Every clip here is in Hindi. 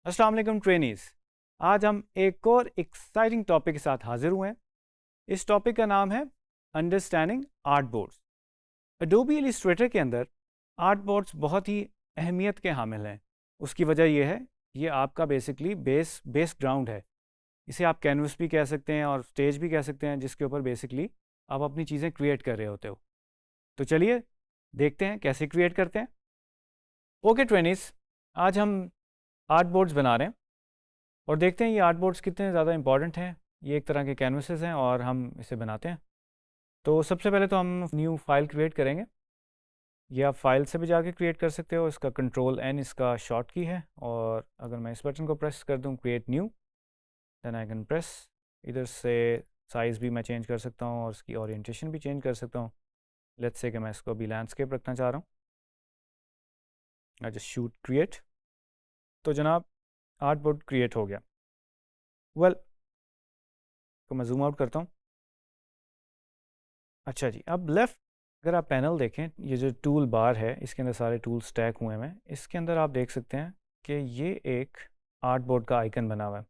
अस्सलाम वालेकुम ट्रेनीज। आज हम एक और एक्साइटिंग टॉपिक के साथ हाजिर हुए हैं। इस टॉपिक का नाम है understanding art boards. Adobe Illustrator के अंदर आर्ट बोर्ड्स बहुत ही अहमियत के हामिल हैं। उसकी वजह यह है, ये आपका बेसिकली बेस ग्राउंड है। इसे आप कैनवस भी कह सकते हैं और स्टेज भी कह सकते हैं, जिसके ऊपर बेसिकली आप अपनी चीज़ें क्रिएट कर रहे होते हो। तो चलिए देखते हैं कैसे क्रिएट करते हैं। ओके ट्रेनीज, आज हम आर्ट बोर्ड्स बना रहे हैं और देखते हैं ये आर्ट बोर्ड्स कितने ज़्यादा इंपॉर्टेंट हैं। ये एक तरह के कैनवसेस हैं और हम इसे बनाते हैं। तो सबसे पहले तो हम न्यू फाइल क्रिएट करेंगे। ये आप फाइल से भी जाके क्रिएट कर सकते हो। इसका कंट्रोल एन इसका शॉर्ट की है, और अगर मैं इस बटन को प्रेस कर दूं create new, then I can press. इधर से साइज़ भी मैं चेंज कर सकता हूँ और इसकी ओरिएंटेशन भी चेंज कर सकता हूँ। लेट्स से कि मैं इसको अभी लैंडस्केप रखना चाह रहा हूँ। I just shoot create. तो जनाब आर्ट बोर्ड क्रिएट हो गया। वेल तो मैं जूम आउट करता हूँ। अच्छा जी, अब लेफ़्ट अगर आप पैनल देखें, ये जो टूल बार है इसके अंदर सारे टूल स्टैक हुए हैं। इसके अंदर आप देख सकते हैं कि ये एक आर्ट बोर्ड का आइकन बना हुआ है,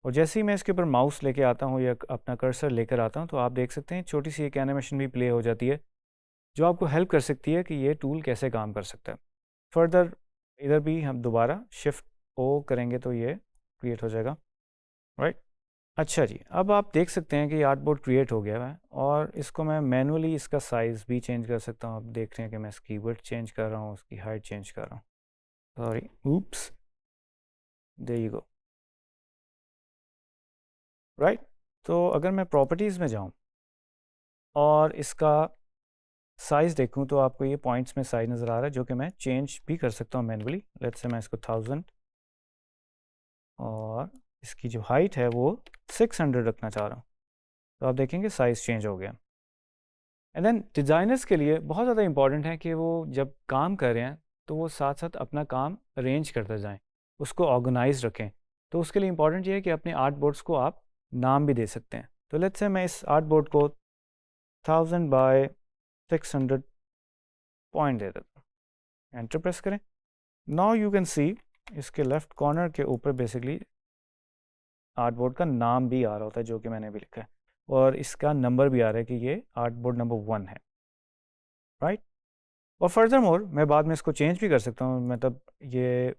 और जैसे ही मैं इसके ऊपर माउस लेके आता हूँ या अपना कर्सर लेकर आता हूँ, तो आप देख सकते हैं छोटी सी एक एनिमेशन भी प्ले हो जाती है, जो आपको हेल्प कर सकती है कि ये टूल कैसे काम कर सकता है। फर्दर इधर भी हम दोबारा शिफ्ट ओ करेंगे तो ये क्रिएट हो जाएगा, राइट। अच्छा जी, अब आप देख सकते हैं कि आर्ट बोर्ड क्रिएट हो गया है, और इसको मैं मैनुअली इसका साइज़ भी चेंज कर सकता हूँ। आप देख रहे हैं कि मैं इसकी विड्थ चेंज कर रहा हूँ, उसकी हाइट चेंज कर रहा हूँ। Sorry, oops, there you go, right. तो अगर मैं प्रॉपर्टीज़ में जाऊँ और इसका साइज़ देखूँ, तो आपको ये पॉइंट्स में साइज़ नज़र आ रहा है, जो कि मैं चेंज भी कर सकता हूँ मैनुअली। लेट्स से मैं इसको 1000 और इसकी जो हाइट है वो 600 रखना चाह रहा हूँ, तो आप देखेंगे साइज़ चेंज हो गया। एंड देन डिज़ाइनर्स के लिए बहुत ज़्यादा इंपॉर्टेंट है कि वो जब काम कर रहे हैं तो वो साथ साथ अपना काम अरेंज करते जाएं, उसको ऑर्गेनाइज रखें। तो उसके लिए इंपॉर्टेंट ये है कि अपने आर्ट बोर्ड्स को आप नाम भी दे सकते हैं। तो लेट्स से मैं इस आर्ट बोर्ड को 1000 बाय 600 पॉइंट दे देता हूँ। एंटर प्रेस करें। नाउ यू कैन सी इसके लेफ्ट कॉर्नर के ऊपर बेसिकली आर्ट बोर्ड का नाम भी आ रहा होता है, जो कि मैंने भी लिखा है, और इसका नंबर भी आ रहा है कि ये आर्ट बोर्ड नंबर 1 है, राइट। और फर्दर मोर मैं बाद में इसको चेंज भी कर सकता हूँ। मतलब ये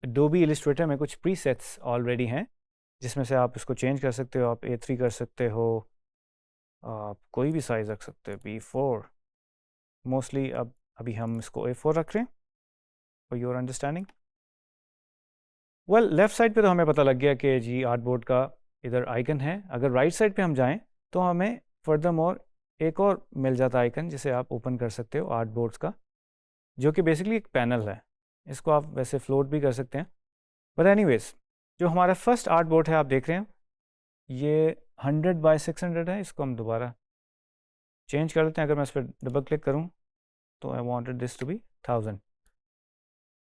एडोबी इलिस्ट्रेटर में कुछ प्रीसेट्स ऑलरेडी हैं, जिसमें से आप इसको चेंज कर सकते हो। आप A3 कर सकते हो, आप कोई भी साइज़ रख सकते हो, B4 मोस्टली। अब अभी हम इसको A4 रख रहे हैं for your understanding. Well left side पे तो हमें पता लग गया कि जी आर्ट बोर्ड का इधर आइकन है। अगर राइट साइड पे हम जाएं तो हमें फर्दर मोर एक और मिल जाता है आइकन, जिसे आप ओपन कर सकते हो आर्ट बोर्ड्स का, जो कि बेसिकली एक पैनल है। इसको आप वैसे फ्लोट भी कर सकते हैं, बट एनीवेज जो हमारा फर्स्ट आर्ट बोर्ड है आप देख रहे हैं, ये 100 बाय 600 है। इसको हम दोबारा चेंज कर देते हैं। अगर मैं इस पर डबल क्लिक करूं तो I wanted this to be 1000,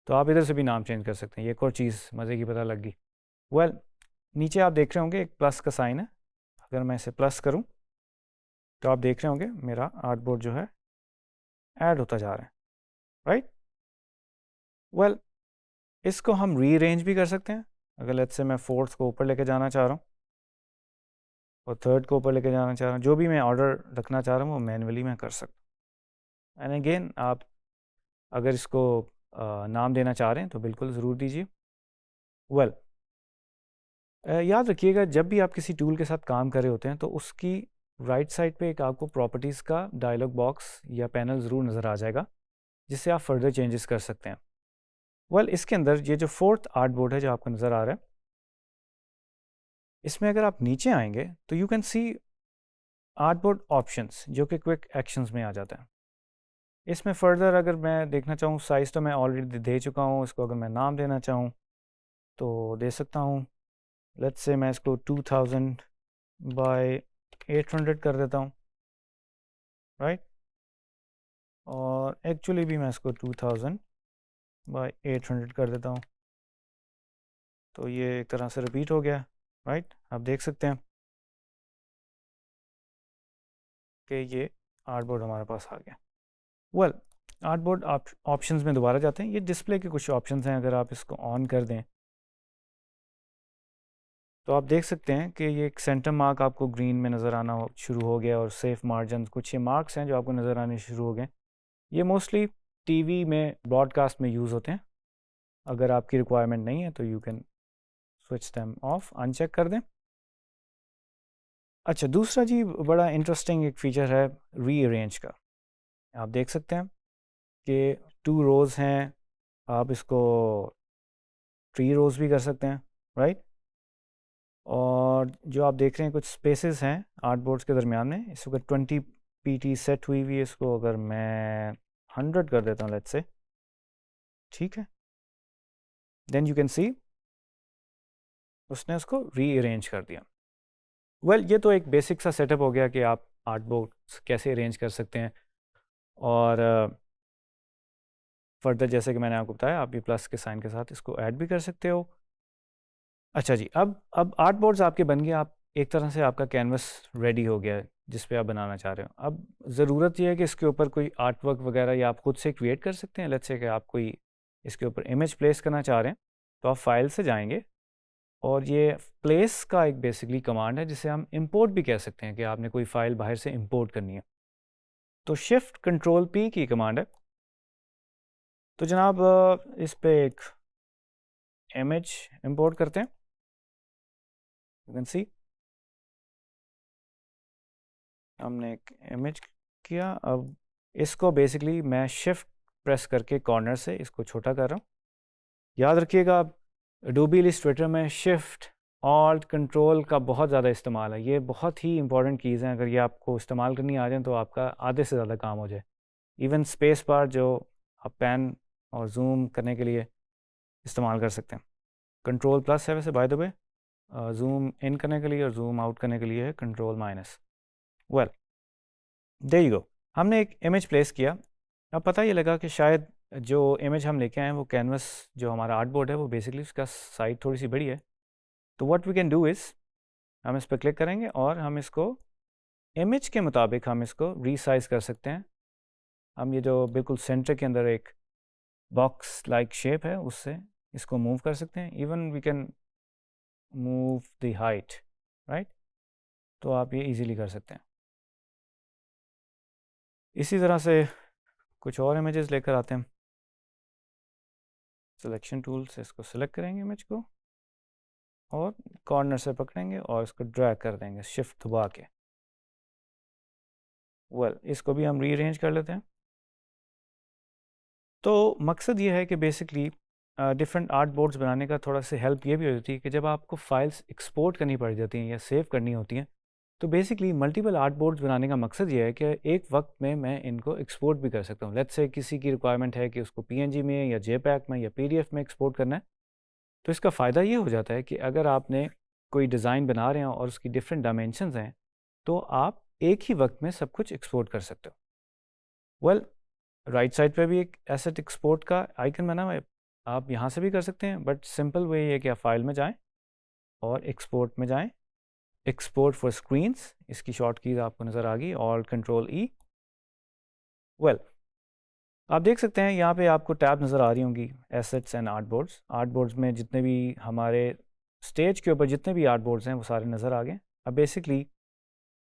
तो आप इधर से भी नाम चेंज कर सकते हैं। ये एक और चीज़ मज़े की पता लग गई। वेल नीचे आप देख रहे होंगे एक प्लस का साइन है। अगर मैं इसे प्लस करूं तो आप देख रहे होंगे मेरा आर्ट बोर्ड जो है ऐड होता जा रहा है, राइट। वेल इसको हम रीअरेंज भी कर सकते हैं। अगर लेट्स से मैं फोर्थ को ऊपर लेके जाना चाह रहा हूँ और थर्ड को ऊपर लेके जाना चाह रहा हूँ, जो भी मैं ऑर्डर रखना चाह रहा हूँ वो मैनुअली मैं कर सकता हूँ। एंड अगेन आप अगर इसको नाम देना चाह रहे हैं तो बिल्कुल ज़रूर दीजिए। वेल याद रखिएगा, जब भी आप किसी टूल के साथ काम कर रहे होते हैं तो उसकी राइट साइड पे एक आपको प्रॉपर्टीज़ का डायलॉग बॉक्स या पैनल ज़रूर नज़र आ जाएगा, जिससे आप फर्दर चेंजेस कर सकते हैं। वेल इसके अंदर ये जो फोर्थ आर्ट बोर्ड है जो आपको नज़र आ रहा है, इसमें अगर आप नीचे आएंगे तो you can see art board options, जो कि क्विक एक्शंस में आ जाता है। इसमें फर्दर अगर मैं देखना चाहूँ, साइज़ तो मैं ऑलरेडी दे चुका हूँ। इसको अगर मैं नाम देना चाहूँ तो दे सकता हूँ। लेट्स से मैं इसको 2000 बाय 800 कर देता हूँ, राइट। और एक्चुअली भी मैं इसको 2000 बाय 800 कर देता हूँ, तो ये एक तरह से रिपीट हो गया, राइट। आप देख सकते हैं कि ये आर्ट बोर्ड हमारे पास आ गया। वेल आर्ट बोर्ड ऑप्शंस में दोबारा जाते हैं। ये डिस्प्ले के कुछ ऑप्शंस हैं, अगर आप इसको ऑन कर दें तो आप देख सकते हैं कि ये एक सेंटर मार्क आपको ग्रीन में नज़र आना शुरू हो गया और सेफ मार्जिन, कुछ ये मार्क्स हैं जो आपको नज़र आने शुरू हो गए। ये मोस्टली टीवी में ब्रॉडकास्ट में यूज़ होते हैं। अगर आपकी रिक्वायरमेंट नहीं है तो you can switch them of, uncheck कर दें। अच्छा, दूसरा जी बड़ा इंटरेस्टिंग एक फ़ीचर है रीअरेंज का। आप देख सकते हैं कि 2 रोज़ हैं, आप इसको 3 रोज़ भी कर सकते हैं, राइट। और जो आप देख रहे हैं कुछ स्पेसेस हैं आर्टबोर्ड्स के दरमियान में, इस वक्त 20 पीटी सेट हुई हुई है। इसको अगर मैं 100 कर देता हूँ लेट्स से, ठीक है, देन यू कैन सी उसने उसको रीअरेंज कर दिया। वेल, ये तो एक बेसिक सा सेटअप हो गया कि आप आर्टबोर्ड्स कैसे अरेंज कर सकते हैं। और फर्दर जैसे कि मैंने आपको बताया, आप ये प्लस के साइन के साथ इसको ऐड भी कर सकते हो। अच्छा जी, अब आर्ट बोर्ड्स आपके बन गए। आप एक तरह से आपका कैनवस रेडी हो गया है जिस पे आप बनाना चाह रहे हो। अब ज़रूरत यह है कि इसके ऊपर कोई आर्ट वर्क वगैरह या आप खुद से क्रिएट कर सकते हैं। लेट्स से कि आप कोई इसके ऊपर इमेज प्लेस करना चाह रहे हैं, तो आप फाइल से जाएंगे और ये प्लेस का एक बेसिकली कमांड है जिसे हम इंपोर्ट भी कह सकते हैं कि आपने कोई फ़ाइल बाहर से इंपोर्ट करनी है, तो शिफ्ट कंट्रोल पी की कमांड है। तो जनाब इस पे एक इमेज इंपोर्ट करते हैं। यू कैन सी हमने एक इमेज किया। अब इसको बेसिकली मैं शिफ्ट प्रेस करके कॉर्नर से इसको छोटा कर रहा हूँ। याद रखिएगा, एडोबी इलस्ट्रेटर में शिफ्ट ऑल्ट कंट्रोल का बहुत ज़्यादा इस्तेमाल है। ये बहुत ही इंपॉर्टेंट कीज़ हैं, अगर ये आपको इस्तेमाल करनी आ जाए तो आपका आधे से ज़्यादा काम हो जाए। इवन स्पेस बार जो आप पैन और जूम करने के लिए इस्तेमाल कर सकते हैं। कंट्रोल प्लस है वैसे by the way, zoom in करने के लिए, और जूम आउट करने के लिए है control minus. Well, there you go, हमने एक इमेज प्लेस किया। अब पता ये लगा कि शायद जो इमेज हम लेके आए हैं वो कैनवस जो हमारा आर्ट बोर्ड है वो बेसिकली उसका साइज थोड़ी सी बड़ी है। तो what we can do is, हम इस पर क्लिक करेंगे और हम इसको इमेज के मुताबिक हम इसको रीसाइज कर सकते हैं। हम ये जो बिल्कुल सेंटर के अंदर एक बॉक्स लाइक शेप है उससे इसको मूव कर सकते हैं। Even we can move the height, right. तो आप ये इजीली कर सकते हैं। इसी तरह से कुछ और इमेजेस लेकर आते हैं। सिलेक्शन टूल से इसको सिलेक्ट करेंगे इमेज को और कॉर्नर से पकड़ेंगे और इसको ड्रैग कर देंगे शिफ्ट दबा के। वेल, इसको भी हम रीअरेंज कर लेते हैं। तो मकसद ये है कि बेसिकली डिफरेंट आर्ट बोर्ड्स बनाने का थोड़ा सा हेल्प ये भी हो जाती है कि जब आपको फाइल्स एक्सपोर्ट करनी पड़ जाती हैं या सेव करनी होती हैं, तो बेसिकली मल्टीपल आर्ट बोर्ड्स बनाने का मकसद ये है कि एक वक्त में मैं इनको एक्सपोर्ट भी कर सकता हूँ। लेट्स से किसी की रिक्वायरमेंट है कि उसको पीएनजी में या जेपैक में या पीडीएफ में एक्सपोर्ट करना है, तो इसका फ़ायदा ये हो जाता है कि अगर आपने कोई डिज़ाइन बना रहे हो और उसकी डिफरेंट डायमेंशंस हैं, तो आप एक ही वक्त में सब कुछ एक्सपोर्ट कर सकते हो। वेल, राइट साइड पे भी एक एसेट एक्सपोर्ट का आइकन बना हुआ है, आप यहाँ से भी कर सकते हैं, बट सिंपल वे ये कि आप फाइल में जाएं और एक्सपोर्ट में जाएं। एक्सपोर्ट फॉर स्क्रीन्स, इसकी शॉर्ट कीज आपको नज़र आ गई, ऑल्ट कंट्रोल ई। वेल, आप देख सकते हैं यहाँ पे आपको टैब नज़र आ रही होंगी, assets and art boards. Art boards में जितने भी हमारे स्टेज के ऊपर जितने भी आर्ट बोर्ड्स हैं वो सारे नज़र आ गए। अब बेसिकली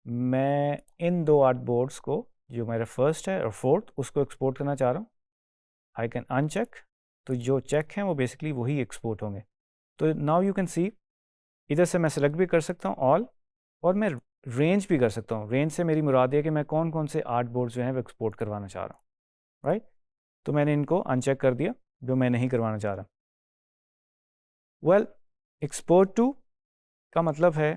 मैं इन दो आर्ट बोर्ड्स को, जो मेरा फर्स्ट है और फोर्थ, उसको एक्सपोर्ट करना चाह रहा हूँ। आई कैन अनचेक, तो जो चेक हैं वो बेसिकली वही एक्सपोर्ट होंगे। तो नाउ यू कैन सी, इधर से मैं सेलेक्ट भी कर सकता हूँ ऑल, और मैं रेंज भी कर सकता हूँ। रेंज से मेरी मुराद है कि मैं कौन कौन से आर्ट बोर्ड जो हैं वो एक्सपोर्ट करवाना चाह रहा हूँ, राइट। तो मैंने इनको अनचेक कर दिया जो मैं नहीं करवाना चाह रहा। वेल, एक्सपोर्ट टू का मतलब है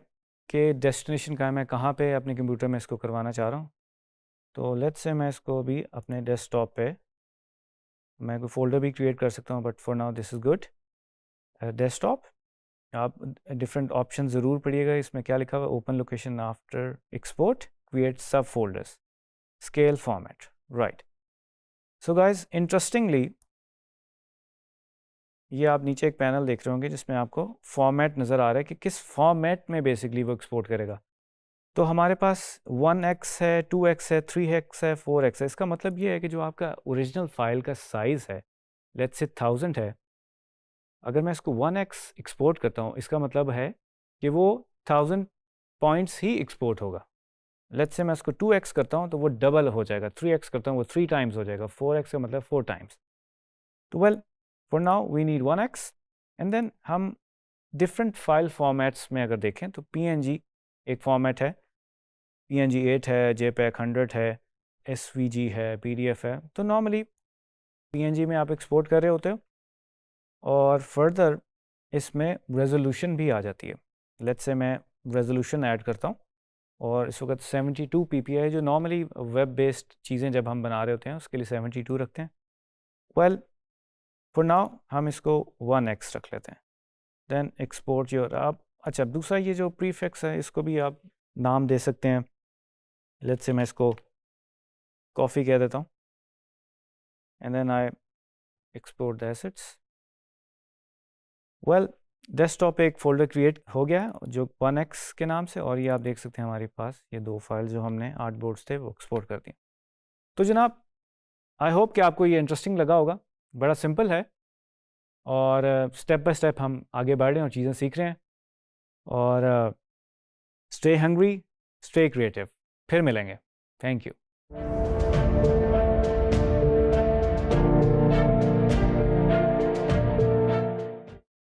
कि डेस्टिनेशन का है, मैं कहाँ पे अपने कंप्यूटर में इसको करवाना चाह रहा हूँ। तो लेट्स से मैं इसको भी अपने डेस्कटॉप पे, मैं कोई फोल्डर भी क्रिएट कर सकता हूँ, but for now this is good. Desktop, आप डिफरेंट ऑप्शन ज़रूर पढ़िएगा। इसमें क्या लिखा हुआ है, open location after export, create sub folders, scale format, right. So guys, interestingly ये आप नीचे एक पैनल देख रहे होंगे जिसमें आपको फॉर्मेट नज़र आ रहा है कि किस फॉर्मेट में बेसिकली वो एक्सपोर्ट करेगा। तो हमारे पास 1x है, 2x है, 3x है, 4x है। इसका मतलब ये है कि जो आपका ओरिजिनल फाइल का साइज़ है, लेट्स से 1000 है, अगर मैं इसको 1x एक्सपोर्ट करता हूँ, इसका मतलब है कि वो 1000 पॉइंट्स ही एक्सपोर्ट होगा। लेट्स से मैं इसको 2x करता हूँ तो वो डबल हो जाएगा, 3x करता हूँ वो 3 टाइम्स हो जाएगा, 4x का मतलब 4 टाइम्स। तो well for now we need 1x and then हम डिफरेंट फाइल फॉर्मेट्स में अगर देखें तो PNG एक फॉर्मेट है, PNG 8 है, JPEG 100 है, SVG है, PDF है। तो नॉर्मली PNG में आप एक्सपोर्ट कर रहे होते हो और फर्दर इसमें रेजोल्यूशन भी आ जाती है। लेट्स से मैं रेजोल्यूशन ऐड करता हूँ और इस वक्त 72 PPI है, जो नॉर्मली वेब बेस्ड चीज़ें जब हम बना रहे होते हैं उसके लिए 72 रखते हैं। वेल फॉर नाउ हम इसको 1x रख लेते हैं, देन एक्सपोर्ट योर। आप अच्छा दूसरा ये जो प्रीफिक्स है इसको भी आप नाम दे सकते हैं। लेट्स से मैं इसको कॉफ़ी कह देता हूँ and then I export the assets. Well desktop पे एक फ़ोल्डर क्रिएट हो गया है जो 1x के नाम से, और ये आप देख सकते हैं हमारे पास ये 2 फाइल जो हमने आर्टबोर्ड्स थे वो एक्सपोर्ट कर दी। तो जनाब आई होप कि आपको ये इंटरेस्टिंग लगा होगा। बड़ा सिंपल है और स्टेप बाय स्टेप हम आगे बढ़ रहे हैं और चीज़ें सीख रहे हैं। और स्टे हंग्री, स्टे क्रिएटिव। फिर मिलेंगे। Thank you.